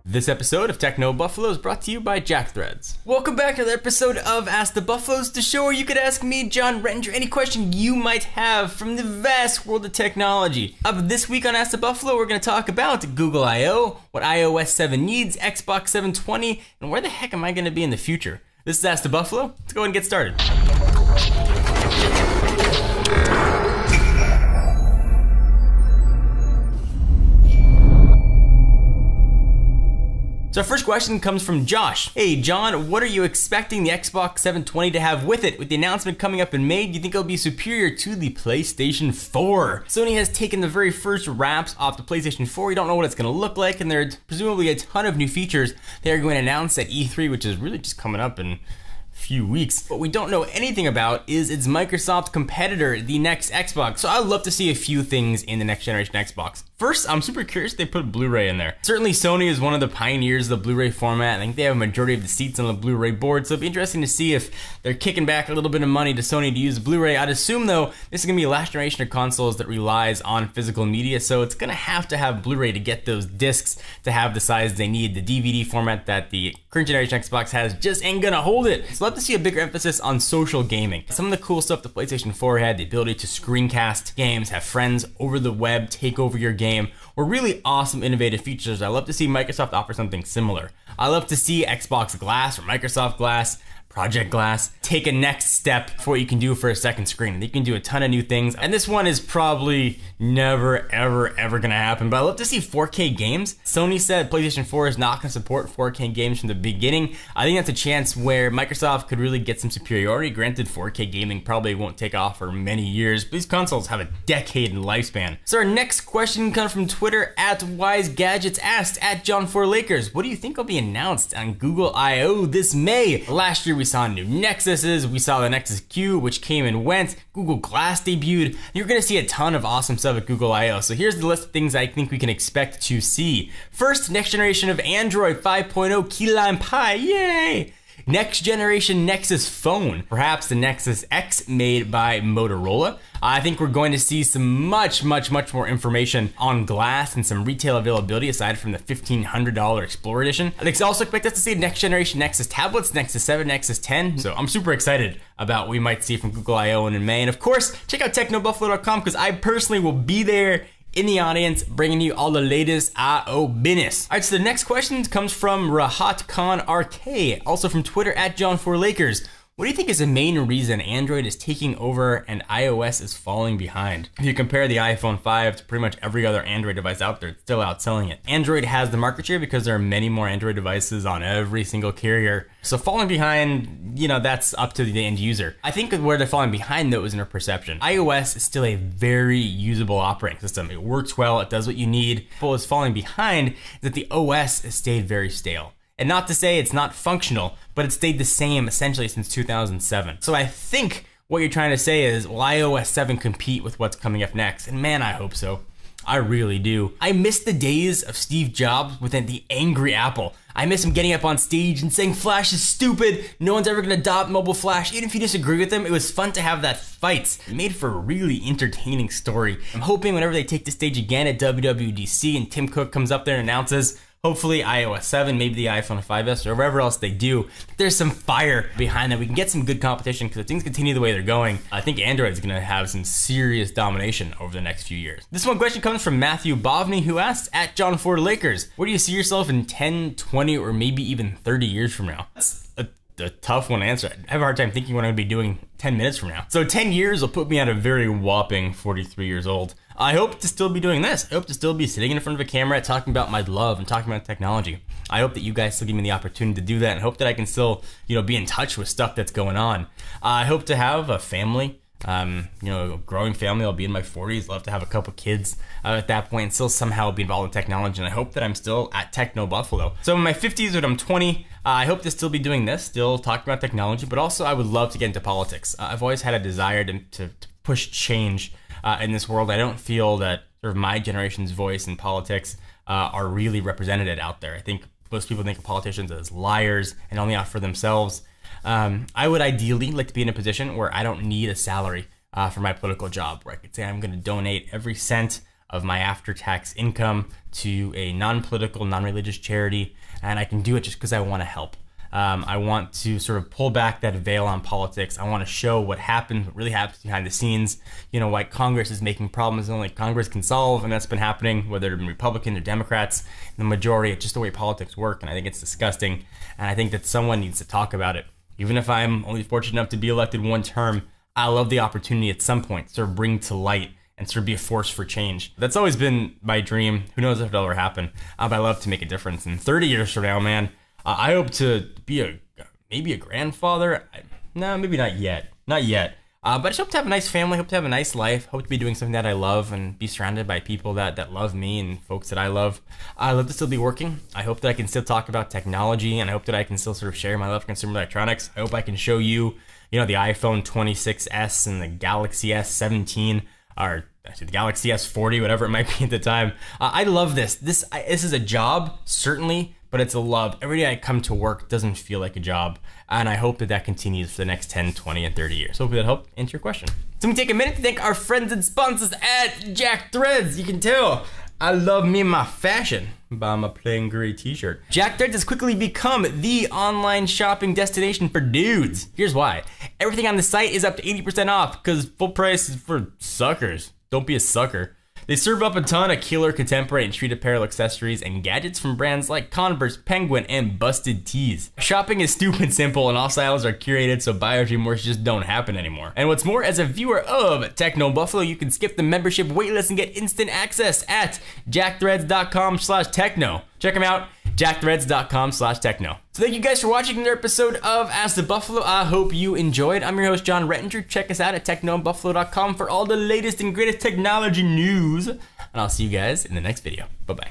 This episode of Techno Buffalo is brought to you by JackThreads. Welcome back to another episode of Ask the Buffaloes, the show where you could ask me, John Rettinger, any question you might have from the vast world of technology. This week on Ask the Buffalo, we're going to talk about Google I/O, what iOS 7 needs, Xbox 720, and where the heck am I going to be in the future? This is Ask the Buffalo. Let's go ahead and get started. So our first question comes from Josh. Hey John, what are you expecting the Xbox 720 to have with it? With the announcement coming up in May, do you think it'll be superior to the PlayStation 4? Sony has taken the very first wraps off the PlayStation 4. We don't know what it's going to look like, and there's presumably a ton of new features they're going to announce at E3, which is really just coming up in few weeks. What we don't know anything about is its Microsoft competitor, the next Xbox. So I'd love to see a few things in the next generation Xbox. First, I'm super curious they put Blu-ray in there. Certainly Sony is one of the pioneers of the Blu-ray format. I think they have a majority of the seats on the Blu-ray board, so it'd be interesting to see if they're kicking back a little bit of money to Sony to use Blu-ray. I'd assume though, this is gonna be a last generation of consoles that relies on physical media, so it's gonna have Blu-ray to get those discs to have the size they need. The DVD format that the current generation Xbox has just ain't gonna hold it. So I'd love to see a bigger emphasis on social gaming. Some of the cool stuff the PlayStation 4 had, the ability to screencast games, have friends over the web take over your game, were really awesome, innovative features. I love to see Microsoft offer something similar. I love to see Xbox Glass or Microsoft Glass, Project Glass, take a next step for what you can do for a second screen. You can do a ton of new things, and this one is probably never, ever gonna happen, but I love to see 4K games. Sony said PlayStation 4 is not gonna support 4K games from the beginning. I think that's a chance where Microsoft could really get some superiority. Granted, 4K gaming probably won't take off for many years, but these consoles have a decade in lifespan. So our next question comes from Twitter, at WiseGadgets asked, at John4Lakers, what do you think will be announced on Google I/O this May? Last year we saw new Nexuses, we saw the Nexus Q, which came and went, Google Glass debuted. You're gonna see a ton of awesome stuff at Google I/O. So here's the list of things I think we can expect to see. First, next generation of Android 5.0 Key Lime Pie, yay! Next generation Nexus phone, perhaps the Nexus X made by Motorola. I think we're going to see some much more information on Glass and some retail availability aside from the $1,500 Explorer Edition. I also expect us to see next generation Nexus tablets, Nexus 7, Nexus 10. So I'm super excited about what we might see from Google I/O in May. And of course, check out technobuffalo.com because I personally will be there in the audience, bringing you all the latest I/O business. All right, so the next question comes from Rahat Khan RK, also from Twitter, at John4Lakers. What do you think is the main reason Android is taking over and iOS is falling behind? If you compare the iPhone 5 to pretty much every other Android device out there, it's still outselling it. Android has the market share because there are many more Android devices on every single carrier. So falling behind, you know, that's up to the end user. I think where they're falling behind though is in their perception. iOS is still a very usable operating system. It works well, it does what you need. What is falling behind is that the OS has stayed very stale. And not to say it's not functional, but it stayed the same essentially since 2007. So I think what you're trying to say is, will iOS 7 compete with what's coming up next? And man, I hope so. I really do. I miss the days of Steve Jobs with the angry Apple. I miss him getting up on stage and saying Flash is stupid, no one's ever gonna adopt mobile Flash. Even if you disagree with him, it was fun to have that fight. It made for a really entertaining story. I'm hoping whenever they take the stage again at WWDC and Tim Cook comes up there and announces, hopefully iOS 7, maybe the iPhone 5S, or whatever else they do, there's some fire behind that. We can get some good competition because if things continue the way they're going, I think Android is gonna have some serious domination over the next few years. This one question comes from Matthew Bovney, who asks, at John4Lakers, where do you see yourself in 10, 20, or maybe even 30 years from now? That's a tough one to answer. I have a hard time thinking what I'm gonna be doing 10 minutes from now. So 10 years will put me at a very whopping 43 years old. I hope to still be doing this. I hope to still be sitting in front of a camera talking about my love and talking about technology. I hope that you guys still give me the opportunity to do that and hope that I can still, be in touch with stuff that's going on. I hope to have a family, a growing family. I'll be in my 40s, love to have a couple kids at that point and still somehow be involved in technology. And I hope that I'm still at Techno Buffalo. So in my 50s when I'm 20, I hope to still be doing this, still talking about technology, but also I would love to get into politics. I've always had a desire to push change in this world. I don't feel that sort of my generation's voice in politics are really represented out there. I think most people think of politicians as liars and only out for themselves. I would ideally like to be in a position where I don't need a salary for my political job, where I could say I'm going to donate every cent of my after-tax income to a non-political, non-religious charity, and I can do it just because I want to help. I want to sort of pull back that veil on politics. I want to show what happens, what really happens behind the scenes. You know, why Congress is making problems only Congress can solve, and that's been happening, whether it's Republicans or Democrats. The majority, it's just the way politics work, and I think it's disgusting. And I think that someone needs to talk about it. Even if I'm only fortunate enough to be elected one term, I love the opportunity at some point to sort of bring to light and sort of be a force for change. That's always been my dream. Who knows if it'll ever happen, but I love to make a difference. And 30 years from now, man, I hope to be maybe a grandfather. No, maybe not yet. Not yet. But I just hope to have a nice family, hope to have a nice life, hope to be doing something that I love and be surrounded by people that love me and folks that I love. I love to still be working. I hope that I can still talk about technology, and I hope that I can still sort of share my love for consumer electronics. I hope I can show you, you know, the iPhone 26s and the Galaxy S17, or actually the Galaxy S40, whatever it might be at the time. I love this. This is a job, certainly, but it's a love. Every day I come to work doesn't feel like a job, and I hope that that continues for the next 10, 20, and 30 years. Hopefully that helped answer your question. So we take a minute to thank our friends and sponsors at Jack Threads. You can tell I love me and my fashion by my plain gray t-shirt. Jack Threads has quickly become the online shopping destination for dudes. Here's why. Everything on the site is up to 80% off because full price is for suckers. Don't be a sucker. They serve up a ton of killer contemporary and street apparel accessories and gadgets from brands like Converse, Penguin, and Busted Tees. Shopping is stupid simple and all styles are curated, so buyer's remorse just don't happen anymore. And what's more, as a viewer of Techno Buffalo, you can skip the membership waitlist and get instant access at jackthreads.com/techno. Check them out, jackthreads.com/techno. So thank you guys for watching another episode of Ask the Buffalo. I hope you enjoyed. I'm your host, John Rettinger. Check us out at technobuffalo.com for all the latest and greatest technology news. And I'll see you guys in the next video. Bye-bye.